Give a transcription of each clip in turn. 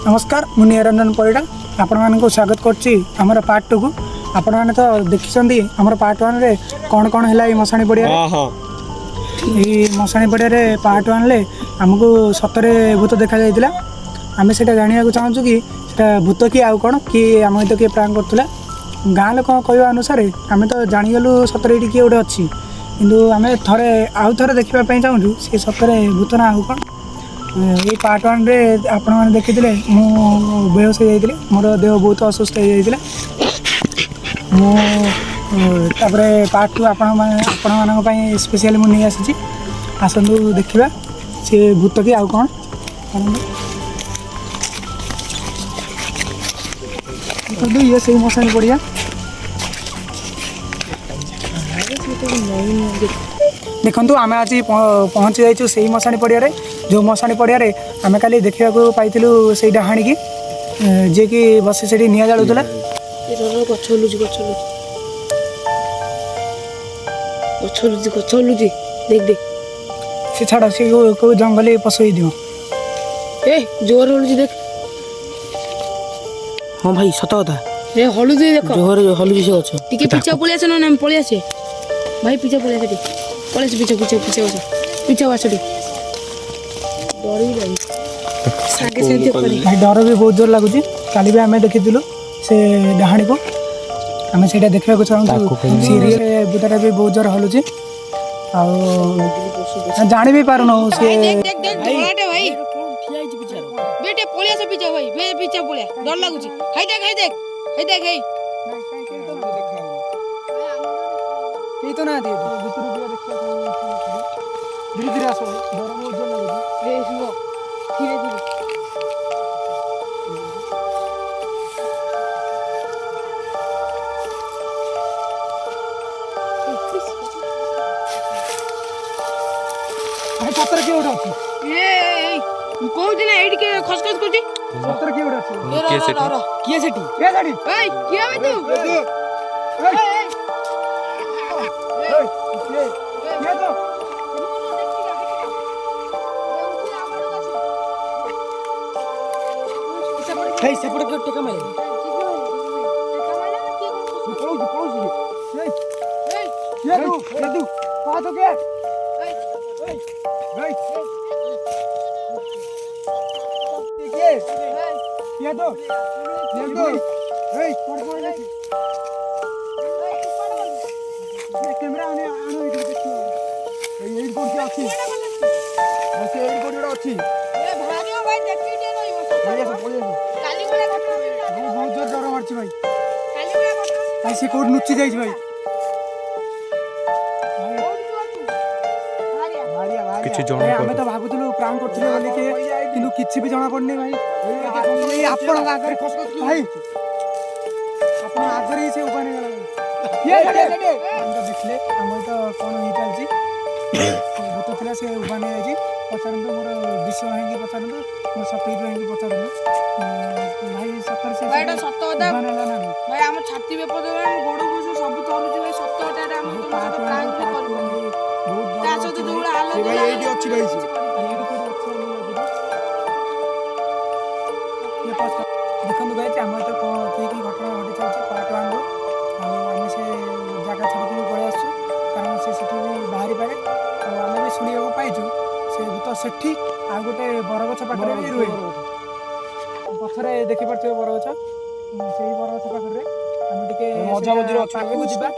नमस्कार मु निरंजन परिडा आपण मानक स्वागत करछि हमर पार्ट 2 को। आपण माने तो देखिसंदी हमर पार्ट 1 रे कोन कोन हैला ई मसाणी पड़िया ई मसाणी पड़िया रे पार्ट 1 ले हमको सतरे भूत देखा जायतिला। आमे सेटा जानिया को चाहछु कि सेटा भूत की आउ कोन कि हम तो के प्रांग करथुला गाँ लोक कहवा अनुसार आमे तो जानि गलु सतरे इटी किए ओडे अछि किंतु आमे थरे आउ थरे देखिबा पई चाहछु से सतरे भूत ना आउ कोन। ये पार्ट 1 रे आपण माने देखिथिले मु बेहोश हो जाइतिले मोर देह बहुत असुस्थ हो जाइतिले मु तापरे पार्ट 2 आपण मानक पई स्पेशली मु नै आसी आसंदु देखिबा से भूत की आउ कोन तो ये सही मसानी पड़िया देखु आम आज पहुँची जाइए से मशाणी पड़िया जो मशाणी पड़िया आम काली देखा पाई से डाणी की जी कि बस से निआ जालुला से छाड़ से को जंगल पशु जोर हलुजी देख। हाँ भाई सत कथा ए हलुजी देख जोर हलुजी से अच्छा टिके पीछा पळि आसे न पळि आसे भाई पीछा पळि आसे पळि आसे पीछा पीछा पीछा आसे पीछा आसे डरी भाई सागे से पड़े भाई डर भी बहुत जोर लगुच काली भी आम देखी से डाणी को आम से देखा चाहूँ सीरियल बुदाटा भी बहुत जोर हलुच जानी भी पारुन से भाई बेटे पळि आसे पीछा भाई बे पीछा पळि डर लागुची हाय देख हाय देख हाय देख हाय ये तो ना दे भीतर भी देखा धीरे धीरे आसो डर बहुत जोर लगुच ए सुनो धीरे धीरे भाई सतर के ओडा अछि ए कोन दिन एडी के खसखस करती सतर के ओडा अछि किए सेठी ए किया बे तू ये तो भाई सेपट के टेका मारे ये तू कहा तो के ये तो कैमरा आने आनो इधर देखियो एई कोड के अछि ऐसे एई कोड अछि ए भारियो भाई देखि दे रहियो काली बेला घटना बहुत जोर डर मारछि भाई काली बेला घटना भाई से कोड नुच्ची जाइछ भाई किछि जणा हमें तो भाबुतलु प्राण करथिले बोली के किंतु किछि भी जणा पड़नी भाई ए आपण आगर भाई आपण आगर ही से उबाने गला ये हम तो देखले हम तो कोन ही चलछि भूत थिला से उबाने जाइछि पचारंतु मोर विषय हेंगी पचारंतु मोर सफेद हेंगी पचारंतु भाई सतर से भाई सत्य कथा उबाने ला ना भाई हम छाती बेपद हम गोड़ गोड़ सब तलुची भाई सत्य कथा हम पार्ट प्राण भी बहुत करबो ता सो जो हाल भाई एडी अछि भाई से देखो गाइज आम तो कि घटना घटी चलती पार्ट 1 आम से जगह छाड़ी पड़े आसु कारण से बाहरी पारे आम भी शुणा पाइचु से भूत सेठी आ गोटे बरगछ पाखे भी रुए पथरे देखिपे बरगछ से बरगछ पाखे आम टे मजा मझे पाखक जा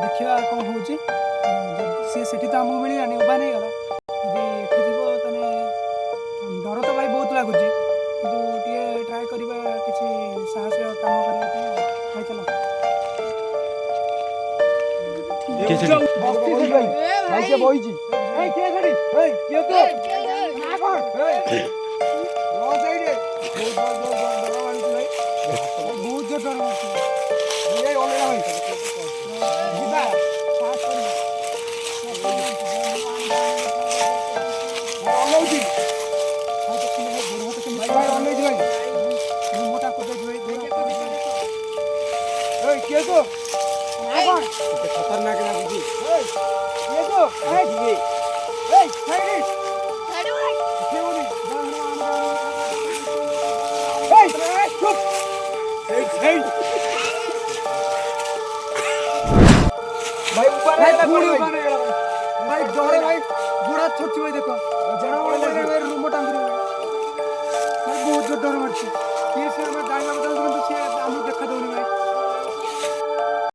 देखा कौन हो सी सेठी तो आमको मिलानी उभा नहीं गला यदि एठी थी डर तो भाई बहुत लगुच कि ट्राए करवा किसी साहस काम करने चलो भाई से बहिची ए के खड़ी ए के तो ना कोन ए रो साइड रे बहुत जोर डर मारछ ए ओले भाई जीवा साहस कर ओलौजी भाई तो किने गोड़ हाथ के भाई ओलौजी भाई मोटा को दे ए के तो ना कोन खतरनाक लाଗୁଛି ए ये तो ए साइड रे साइड भाई भाई ऊपर है पूरी ऊपर है भाई जोरे भाई बुरा छोटी भाई देखो जरा वाले रूम टांग रही है भाई बहुत जोर डर मरती ये से मैं डालना